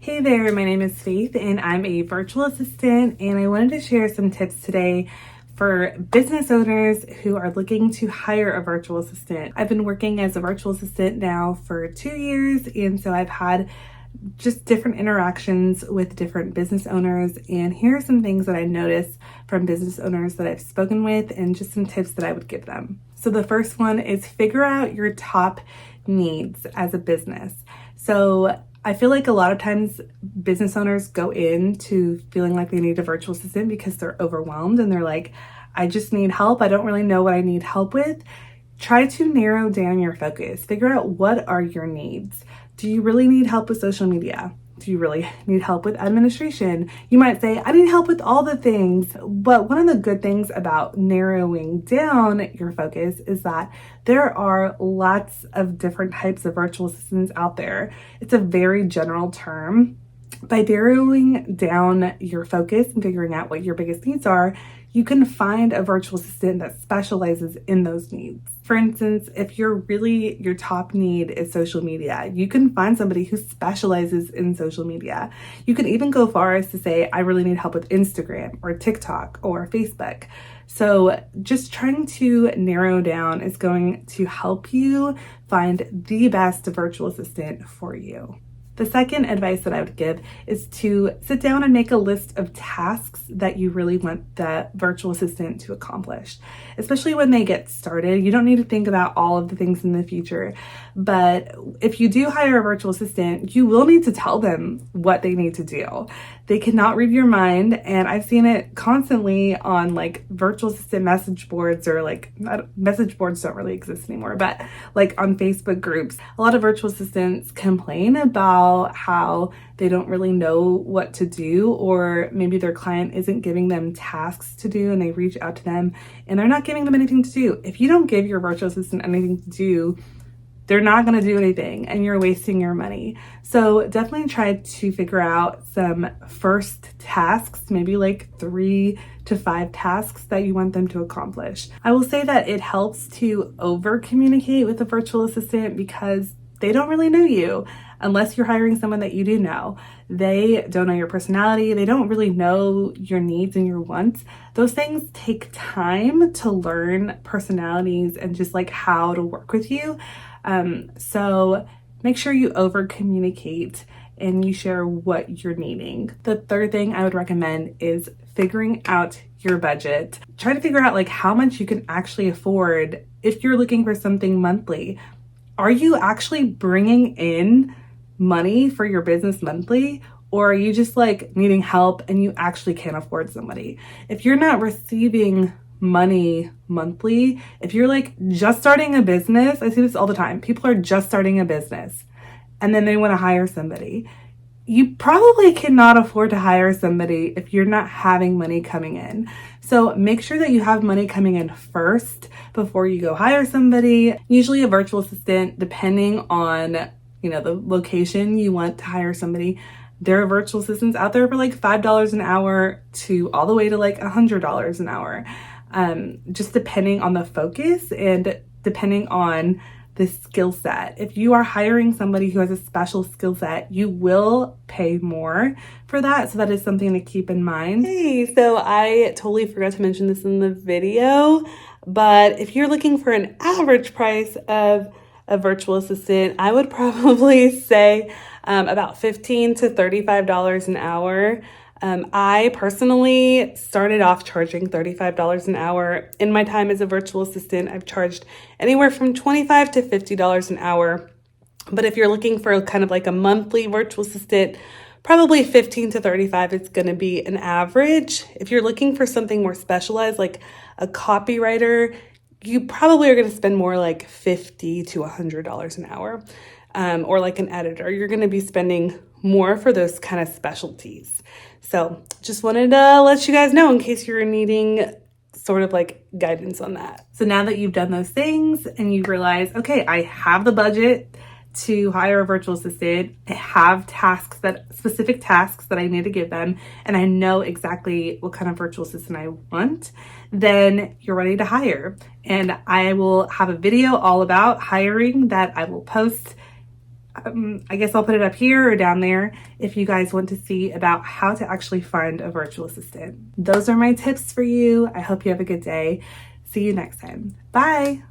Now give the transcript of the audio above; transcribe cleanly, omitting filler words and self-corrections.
Hey there, my name is Faith and I'm a virtual assistant, and I wanted to share some tips today for business owners who are looking to hire a virtual assistant. I've been working as a virtual assistant now for 2 years, and so I've had just different interactions with different business owners, and here are some things that I noticed from business owners that I've spoken with and just some tips that I would give them. So the first one is figure out your top needs as a business. So I feel like a lot of times business owners go into feeling like they need a virtual assistant because they're overwhelmed and they're like, I just need help. I don't really know what I need help with. Try to narrow down your focus. Figure out what are your needs. Do you really need help with social media? Do you really need help with administration? You might say, I need help with all the things. But one of the good things about narrowing down your focus is that there are lots of different types of virtual assistants out there. It's a very general term. By narrowing down your focus and figuring out what your biggest needs are, you can find a virtual assistant that specializes in those needs. For instance, if your top need is social media, you can find somebody who specializes in social media. You can even go far as to say, I really need help with Instagram or TikTok or Facebook. So just trying to narrow down is going to help you find the best virtual assistant for you. The second advice that I would give is to sit down and make a list of tasks that you really want the virtual assistant to accomplish, especially when they get started. You don't need to think about all of the things in the future, but if you do hire a virtual assistant, you will need to tell them what they need to do. They cannot read your mind, and I've seen it constantly on like virtual assistant message boards, or like message boards don't really exist anymore, but like on Facebook groups. A lot of virtual assistants complain about how they don't really know what to do, or maybe their client isn't giving them tasks to do and they reach out to them and they're not giving them anything to do. If you don't give your virtual assistant anything to do, they're not going to do anything and you're wasting your money. So definitely try to figure out some first tasks, maybe like 3 to 5 tasks that you want them to accomplish. I will say that it helps to over communicate with a virtual assistant because they don't really know you unless you're hiring someone that you do know. They don't know your personality. They don't really know your needs and your wants. Those things take time to learn personalities and just like how to work with you. So make sure you over communicate and you share what you're needing. The third thing I would recommend is figuring out your budget. Try to figure out like how much you can actually afford if you're looking for something monthly. Are you actually bringing in money for your business monthly? Or are you just like needing help and you actually can't afford somebody? If you're not receiving money monthly, if you're like just starting a business, I see this all the time. People are just starting a business and then they want to hire somebody. You probably cannot afford to hire somebody if you're not having money coming in. So make sure that you have money coming in first before you go hire somebody. Usually a virtual assistant, depending on, the location you want to hire somebody, there are virtual assistants out there for like $5 an hour to all the way to like $100 an hour. Just depending on the focus and depending on the skill set. If you are hiring somebody who has a special skill set, you will pay more for that. So that is something to keep in mind. Hey, so I totally forgot to mention this in the video, but if you're looking for an average price of a virtual assistant, I would probably say about $15 to $35 an hour. I personally started off charging $35 an hour. In my time as a virtual assistant, I've charged anywhere from $25 to $50 an hour. But if you're looking for kind of like a monthly virtual assistant, probably $15 to $35 is going to be an average. If you're looking for something more specialized, like a copywriter, you probably are going to spend more like $50 to $100 an hour. Or like an editor, you're going to be spending more for those kind of specialties. So just wanted to let you guys know in case you're needing sort of like guidance on that. So now that you've done those things and you realize, okay, I have the budget to hire a virtual assistant, I have specific tasks that I need to give them, and I know exactly what kind of virtual assistant I want, then you're ready to hire. And I will have a video all about hiring that I will post I guess I'll put it up here or down there if you guys want to see about how to actually find a virtual assistant. Those are my tips for you. I hope you have a good day. See you next time. Bye.